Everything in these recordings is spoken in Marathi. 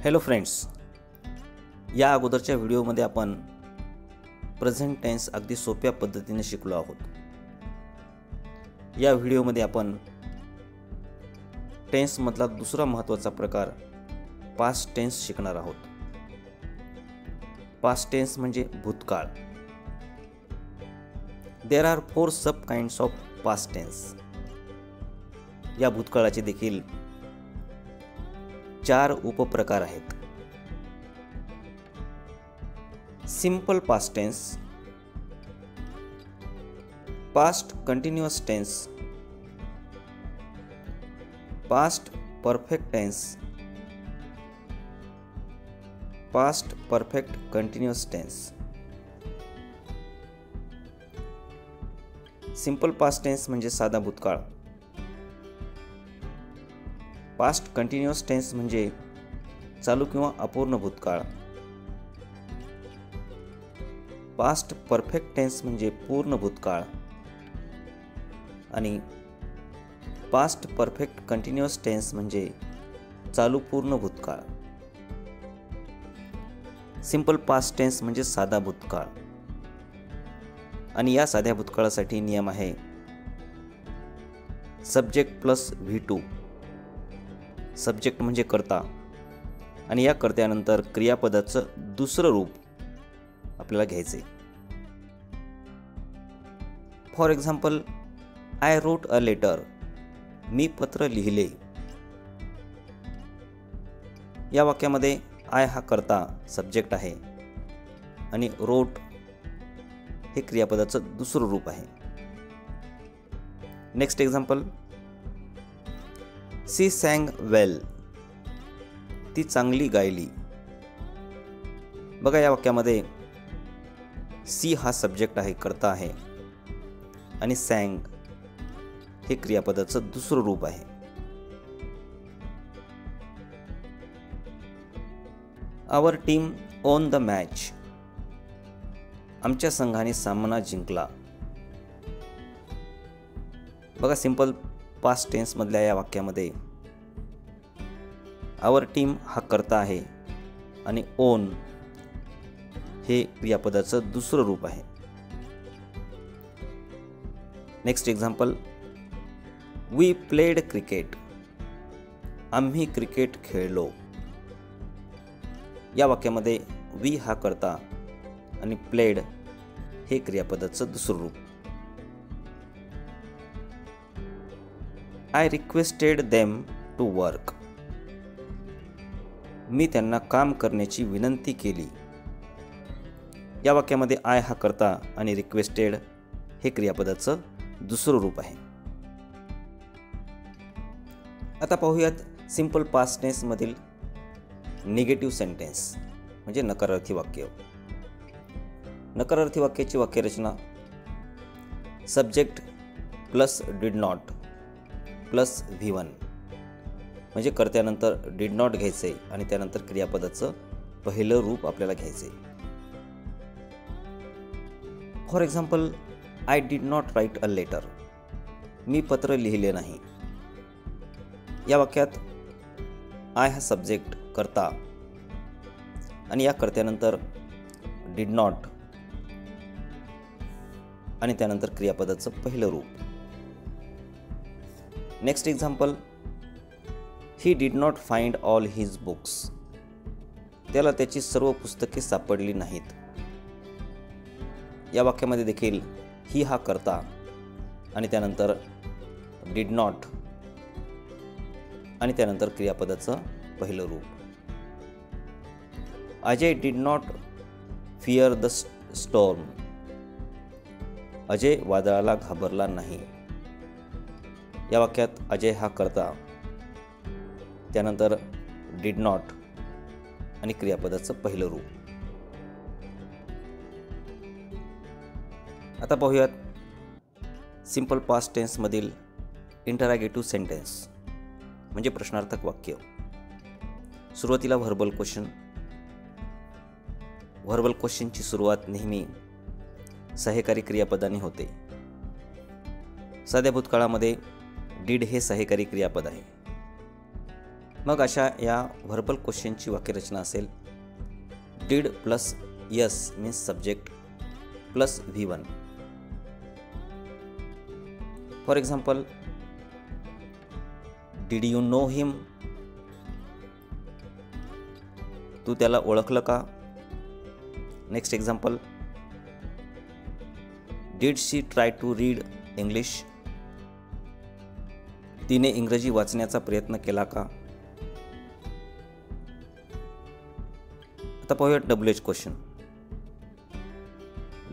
हॅलो फ्रेंड्स, या अगोदरच्या व्हिडिओमध्ये आपण प्रेझेंट टेन्स अगदी सोप्या पद्धतीने शिकलो आहोत। या व्हिडिओमध्ये आपण टेन्स मधला दुसरा महत्त्वाचा प्रकार पास्ट टेन्स शिकणार आहोत। पास्ट टेन्स म्हणजे भूतकाळ। There are 4 sub kinds of past tense. या भूतकाळाचे देखील 4 उपप्रकार आहेत। Simple past tense, past continuous tense, past perfect tense, past perfect continuous tense. Simple past tense म्हणजे साधा भूतकाळ। पास्ट कंटिन्यूअस टेन्स म्हणजे चालू किंवा अपूर्ण भूतकाळ। पास्ट परफेक्ट टेन्स म्हणजे पूर्ण भूतकाळ आणि पास्ट परफेक्ट कंटिन्यूअस टेन्स म्हणजे चालू पूर्ण भूतकाळ। सिंपल पास्ट टेन्स म्हणजे साधा भूतकाळ आणि या साध्या भूतकाळासाठी नियम आहे सब्जेक्ट प्लस V2। सब्जेक्ट म्हणजे कर्ता आणि या कर्त्यानंतर क्रियापदाचं दुसरं रूप आपल्याला घ्यायचे। For example, I wrote a letter. मी पत्र लिहिले। या वाक्यामध्ये आय हा कर्ता सब्जेक्ट आहे आणि रोट हे क्रियापदाचं दुसरं रूप आहे। नेक्स्ट एक्झाम्पल, सी सॅंग वेल। ती चांगली गायली। बघा, या वाक्यामध्ये सी हा सब्जेक्ट आहे, कर्ता आहे आणि सॅंग हे क्रियापदाचं दुसरं रूप आहे। आवर टीम ओन द मॅच। आमच्या संघाने सामना जिंकला। बघा, सिंपल पास्ट टेन्स मधल्या या वाक्यामध्ये आवर टीम हा कर्ता आहे आणि ओन हे क्रियापदाचं दुसरं रूप आहे। Next example, we played cricket. आम्ही क्रिकेट खेळलो। या वाक्यामध्ये वी हा कर्ता आणि प्लेड हे क्रियापदाचं दुसरं रूप। I requested them to work. मी त्यांना काम करण्याची विनंती केली। या वाक्यामध्ये आय हा कर्ता आणि रिक्वेस्टेड हे क्रियापदाचं दुसरं रूप आहे। आता पाहूयात सिंपल पास्ट टेन्स मधील निगेटिव्ह सेंटेन्स म्हणजे नकारार्थी वाक्य। नकारार्थी वाक्याची वाक्यरचना subject plus did not plus V1 म्हणजे कर्त्यानंतर डिड नॉट घ्यायचे आणि त्यानंतर क्रियापदाचं पहिलं रूप आपल्याला घ्यायचे। For example, I did not write a letter. मी पत्र लिहिले नाही। या वाक्यात आय हा सब्जेक्ट कर्ता आणि या कर्त्यानंतर डिड नॉट आणि त्यानंतर क्रियापदाचं पहिलं रूप। Next example, he did not find all his books. त्याला त्याची सर्व पुस्तके सापडली नाहीत। या वाक्यामध्ये देखील ही हा कर्ता आणि त्यानंतर डिड नॉट आणि त्यानंतर क्रियापदाचं पहिलं रूप। Ajay did not fear the storm. Ajay वादळाला घाबरला नाही। या वाक्यात अजय हा कर्ता त्यानंतर डिड नॉट आणि क्रियापदाचं पहिलं रूप। आता पाहूयात सिंपल पास्ट टेन्स मधील इंटरॅगेटिव्ह सेंटेन्स म्हणजे प्रश्नार्थक वाक्य। सुरुवातीला व्हर्बल क्वेश्चन। व्हर्बल क्वेश्चनची सुरुवात नेहमी सहाय्यकारी क्रियापदाने होते। साध्या भूतकाळामध्ये डिड हे सहाय्यकारी क्रियापद आहे। मग अशा या व्हर्बल क्वेश्चनची वाक्यरचना असेल did plus S means subject plus V1. For example, did you know him? तू त्याला ओळखलं का? Next example, did she try to read English? तिने इंग्रजी वाचण्याचा प्रयत्न केला का? आता पाहूया WH क्वेश्चन.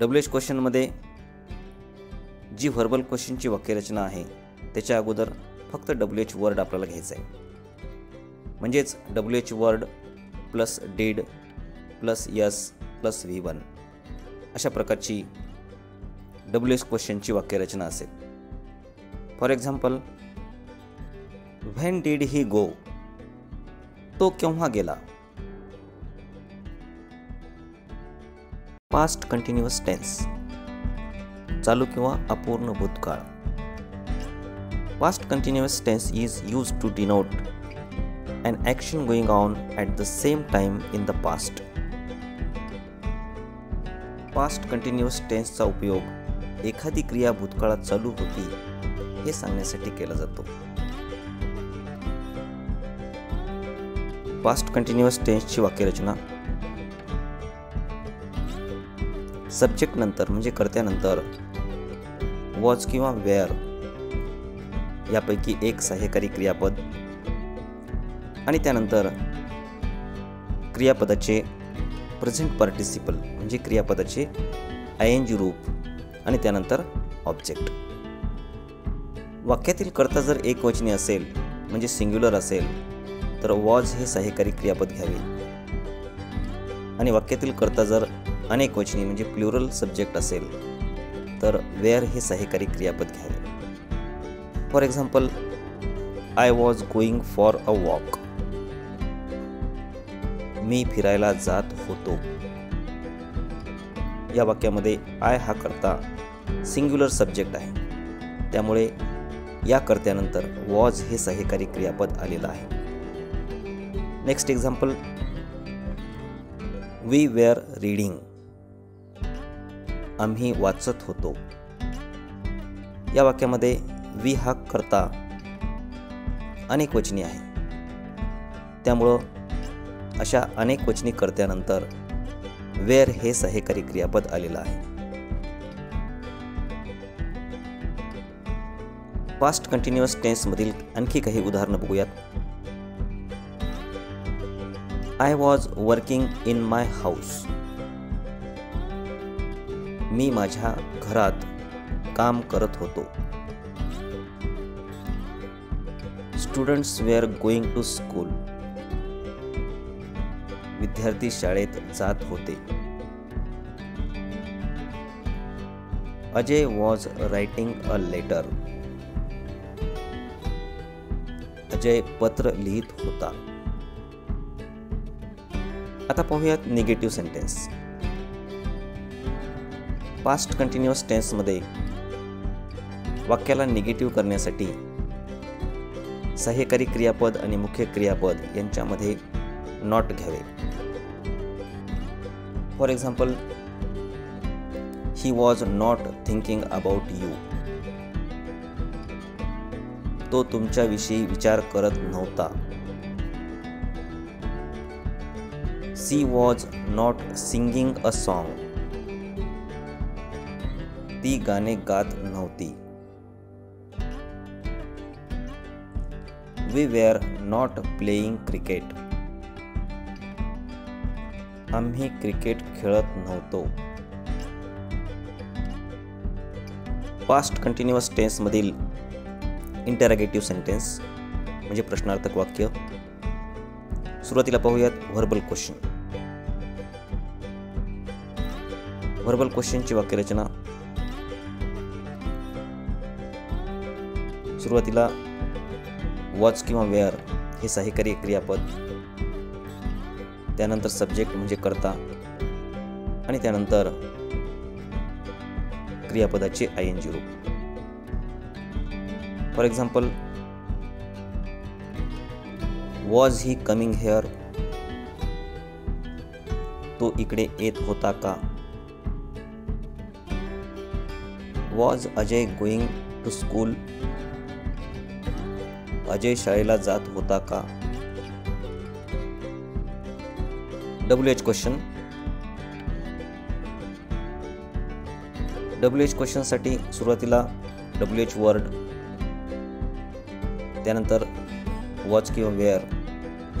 WH क्वेश्चनमध्ये जी व्हर्बल क्वेश्चनची वाक्यरचना आहे त्याच्या अगोदर फक्त WH वर्ड आपल्याला घ्यायचा आहे. म्हणजेच WH word plus did plus S plus V1 अशा प्रकारची WH क्वेश्चनची वाक्यरचना असेल. For example, when did he go? तो केव्हा गेला? पास्ट कंटिन्युअस टेन्स, चालू किंवा अपूर्ण भूतकाळ. Past continuous tense is used to denote an action going on at the same time in the past. Past continuous टेन्सचा उपयोग एखादी क्रिया भूतकाळात चालू होती हे सांगण्यासाठी केला जातो. पास्ट कंटिन्युअस टेन्सची वाक्यरचना सब्जेक्ट नंतर म्हणजे कर्त्यानंतर वॉज किंवा वेअर यापैकी एक सहाय्यकारी क्रियापद आणि त्यानंतर क्रियापदाचे प्रेझेंट पार्टिसिपल म्हणजे क्रियापदाचे ING रूप आणि त्यानंतर ऑब्जेक्ट. वाक्यातील कर्ता जर एकवचनी असेल म्हणजे सिंग्युलर असेल तर वॉज हे सहाय्यकारी क्रियापद घ्यावे आणि वाक्यातील कर्ता जर अनेकवचनी म्हणजे प्लुरल सब्जेक्ट असेल तर वेअर हे सहाय्यकारी क्रियापद घ्यावे. For example, I was going for a walk. मी फिरायला जात होतो. या वाक्यामध्ये आय हा कर्ता सिंग्युलर सब्जेक्ट आहे, त्यामुळे या कर्त्यानंतर वॉज हे सहाय्यकारी क्रियापद आलेलं आहे. Next example, we were reading. आम्ही वाचत होतो. या वाक्यामध्ये वी हा कर्ता अनेकवचनी आहे, त्यामुळं अशा अनेकवचनी कर्त्यानंतर वेअर हे सहाय्यकारी क्रियापद आलेलं आहे. पास्ट कंटिन्युअस टेन्स मधील आणखी काही उदाहरणं बघूयात. I was working in my house. मी माझ्या घरात काम करत होतो. Students were going to school. विद्यार्थी शाळेत जात होते. Ajay was writing a letter. Ajay पत्र लिहित होता. आता पाहूयात निगेटिव्ह सेंटेन्स. पास्ट कंटिन्युअस टेन्समध्ये वाक्याला निगेटिव्ह करण्यासाठी सहाय्यकारी क्रियापद आणि मुख्य क्रियापद यांच्यामध्ये नॉट घ्यावे. For example, he was not thinking about you. तो तुमच्याविषयी विचार करत नव्हता. She was not singing a song. ती गाणे गात नव्हती. We were not playing cricket. आम्ही क्रिकेट खेळत नव्हतो. पास्ट कंटिन्युअस टेन्समधील इंटरॅगेटिव्ह सेंटेन्स म्हणजे प्रश्नार्थक वाक्य. सुरुवातीला पाहूयात व्हर्बल क्वेश्चन. व्हर्बल क्वेश्चनची वाक्यरचना सुरुवातीला वॉज किंवा वेअर हे सहाय्यकारी क्रियापद, त्यानंतर सब्जेक्ट म्हणजे कर्ता आणि त्यानंतर क्रियापदाचे ING रूप. For example, was he coming here? तो इकडे येत होता का? Was Ajay going to school? Ajay शाळेला जात होता का? WH question. WH क्वेश्चन साठी सुरुवातीला WH वर्ड, त्यानंतर वॉच किंवा वेअर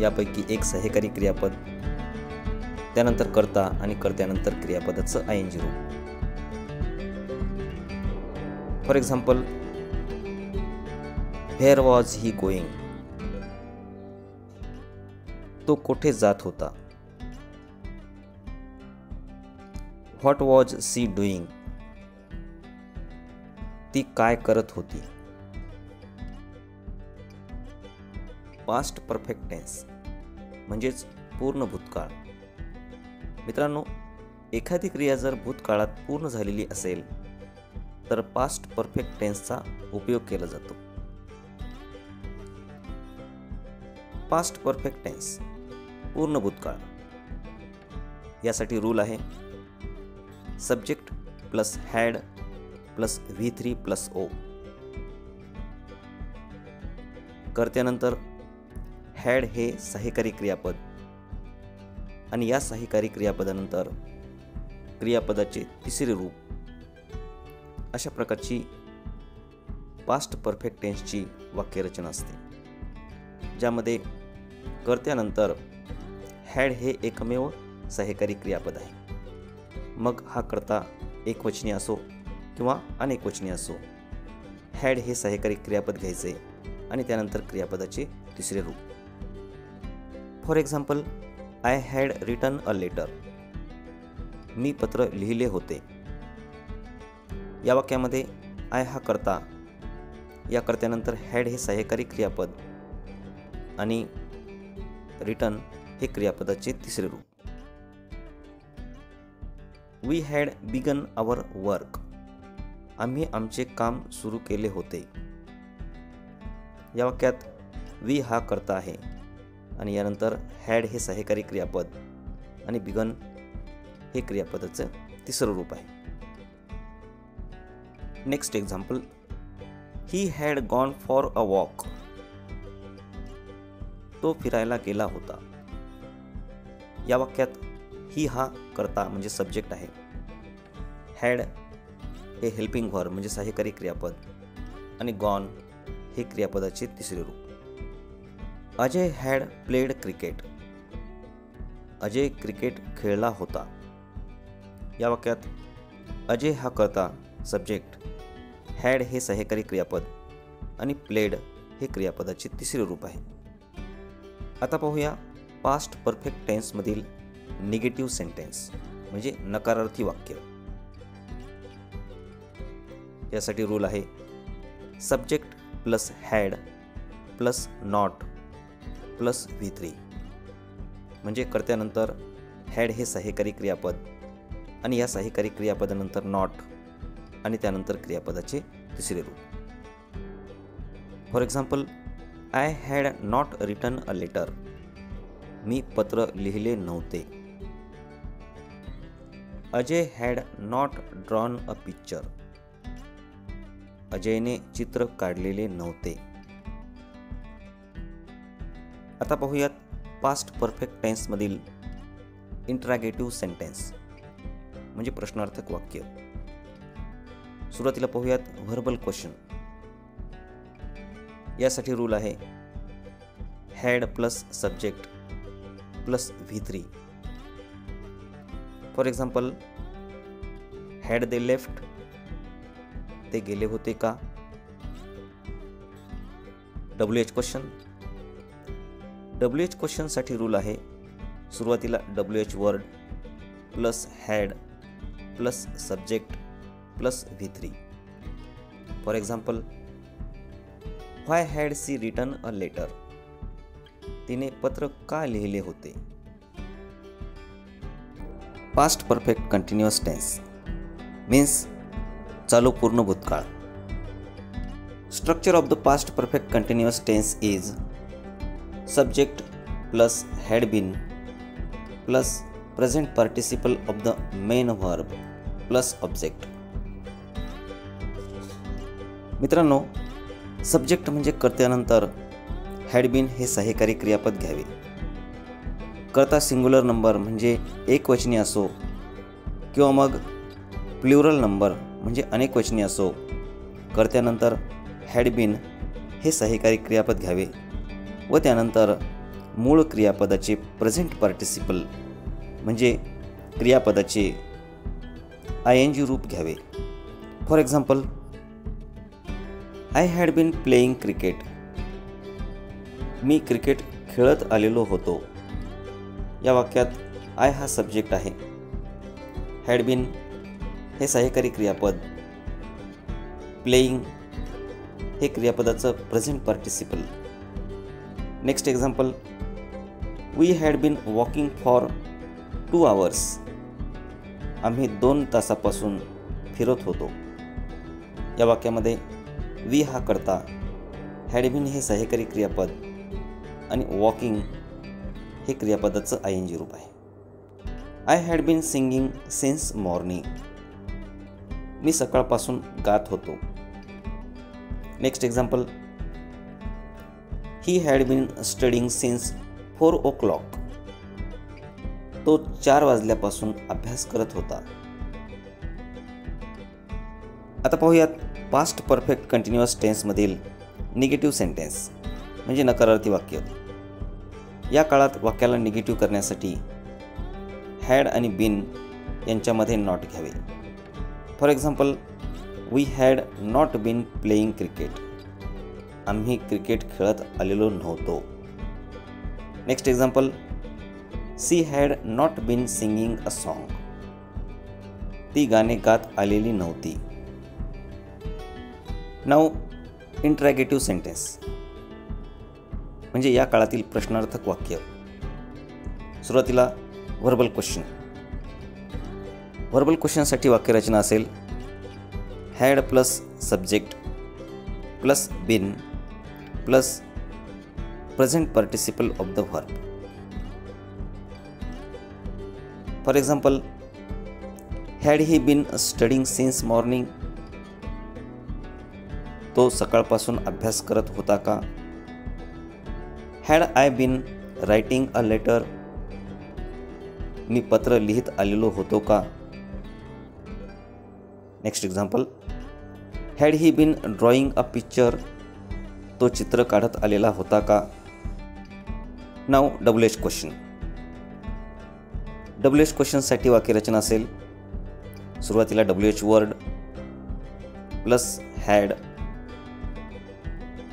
यापैकी एक सहाय्यकारी क्रियापद, त्यानंतर कर्ता आणि कर्त्यानंतर क्रियापदाचं ING रूप. For example, where was he going? तो कोठे जात होता? What was she doing? ती काय करत होती? पास्ट परफेक्ट टेन्स म्हणजेच पूर्ण भूतकाळ. मित्रांनो, एखादी क्रिया जर भूतकाळात पूर्ण झालेली असेल तर पास्ट परफेक्ट टेन्सचा उपयोग केला जातो. पास्ट परफेक्ट टेन्स पूर्ण भूतकाळ यासाठी रूल आहे subject plus had plus V3 plus O. कर्त्यानंतर हॅड हे सहाय्यकारी क्रियापद आणि या सहाय्यकारी क्रियापदानंतर क्रियापदाचे तिसरे रूप. अशा प्रकारची पास्ट परफेक्ट टेन्सची वाक्यरचना असते, ज्यामध्ये कर्त्यानंतर हॅड हे एकमेव सहाय्यकारी क्रियापद आहे. मग हा कर्ता एकवचनी असो किंवा अनेकवचनी असो, हॅड हे सहाय्यकारी क्रियापद घ्यायचे आणि त्यानंतर क्रियापदाचे तिसरे रूप. For example, I had written a letter. मी पत्र लिहिले होते. या वाक्यामध्ये आय हा कर्ता, या कर्त्यानंतर हॅड हे सहाय्यकारी क्रियापद आणि रिटन हे क्रियापदाचे तिसरे रूप. We had begun our work. आम्ही आमचे काम सुरू केले होते. या वाक्यात वी हा कर्ता आहे आणि यानंतर हॅड हे सहाय्यकारी क्रियापद आणि बिगन हे क्रियापदाचं तिसरं रूप आहे. Next example, he had gone for a walk. तो फिरायला गेला होता. या वाक्यात ही हा कर्ता म्हणजे सब्जेक्ट आहे. हॅड हे हेल्पिंग व्हर्ब म्हणजे सहाय्यकारी क्रियापद आणि गॉन हे क्रियापदाचे तिसरे रूप. Ajay had played cricket. Ajay cricket खेळला होता. या वाक्यात अजय हा कर्ता, सब्जेक्ट, हॅड हे सहाय्यकारी क्रियापद आणि प्लेड हे क्रियापदाचे तिसरे रूप आहे. आता पाहूया पास्ट परफेक्ट टेन्समधील निगेटिव्ह सेंटेन्स म्हणजे नकारार्थी वाक्य. यासाठी रूल आहे subject plus had plus not plus V3. म्हणजे कर्त्यानंतर हॅड हे सहाय्यकारी क्रियापद आणि या सहाय्यकारी क्रियापदानंतर नॉट आणि त्यानंतर क्रियापदाचे तिसरे रूप. For example, I had not written a letter. मी पत्र लिहिले नव्हते. Ajay had not drawn a picture. अजयने चित्र काढलेले नव्हते. आता पाहूयात पास्ट परफेक्ट टेन्समधील इंट्रॅगेटिव्ह सेंटेन्स म्हणजे प्रश्नार्थक वाक्य. सुरुवातीला पाहूयात व्हर्बल क्वेश्चन. यासाठी रूल आहे had plus subject plus V3. For example, had they left. ते गेले होते का? WH question. WH क्वेश्चन साठी रूल आहे सुरुवातीला WH word plus had plus subject plus V3. For example, why had she written a letter. तिने पत्र का लिहिले होते? Past perfect continuous tense means चालू पूर्ण भूतकाळ. Structure of the past perfect continuous tense is subject plus had been plus present participle of the main verb plus object. मित्रांनो, सब्जेक्ट म्हणजे कर्त्यानंतर हॅड बीन हे सहाय्यकारी क्रियापद घ्यावे. कर्ता सिंग्युलर नंबर म्हणजे एकवचनी असो किंवा मग प्लुरल नंबर म्हणजे अनेकवचनी असो, कर्त्यानंतर हॅड बीन हे सहाय्यकारी क्रियापद घ्यावे व त्यानंतर मूळ क्रियापदाचे प्रेझेंट पार्टिसिपल म्हणजे क्रियापदाचे ING रूप घ्यावे. For example, I had been playing cricket. मी क्रिकेट खेळत आलेलो होतो. या वाक्यात आय हा सब्जेक्ट आहे, हॅड बीन हे सहाय्यकारी क्रियापद, प्लेईंग हे क्रियापदाचं present participle. Next example, we had been walking for 2 hours. आम्ही 2 तासापासून फिरत होतो. या वाक्यामध्ये वी हा कर्ता, हॅड बीन हे सहाय्यकारी क्रियापद आणि वॉकिंग हे क्रियापदाचं ING रूप आहे. I had been singing since morning. मी सकाळपासून गात होतो. Next example, he had been studying since 4 o'clock. तो 4 वाजल्यापासून अभ्यास करत होता. आता पाहूयात पास्ट परफेक्ट कंटिन्युअस टेन्समधील निगेटिव्ह सेंटेन्स म्हणजे नकारार्थी वाक्य. या काळात वाक्याला निगेटिव्ह करण्यासाठी हॅड आणि बीन यांच्यामध्ये नॉट घ्यावे. For example, we had not been playing cricket. आम्ही क्रिकेट खेळत आलेलो नव्हतो. Next example, she had not been singing a song. ती गाणे गात आलेली नव्हती. नाऊ इंट्रॅगेटिव्ह सेंटेन्स म्हणजे या काळातील प्रश्नार्थक वाक्य. सुरुवातीला व्हर्बल क्वेश्चन. व्हर्बल क्वेश्चनसाठी वाक्यरचना असेल had plus subject plus been plus present participle of the verb. For example, had he been studying since morning. तो सकाळपासून अभ्यास करत होता का? Had I been writing a letter. मी पत्र लिहित आलेलो होतो का? Next example, had he been drawing a picture. तो चित्र काढत आलेला होता का? Now WH question. WH क्वेश्चनसाठी वाक्यरचना असेल सुरुवातीला WH word plus had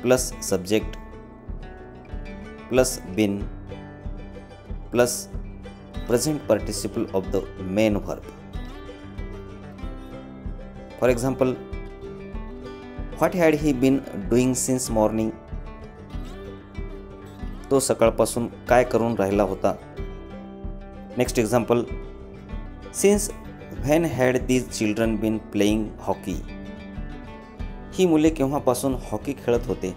plus subject plus been plus present participle of the main verb. For example, what had he been doing since morning. तो सकाळपासून काय करून राहिला होता? Next example, since when had these children been playing hockey. ही मुले केव्हापासून हॉकी खेळत होते?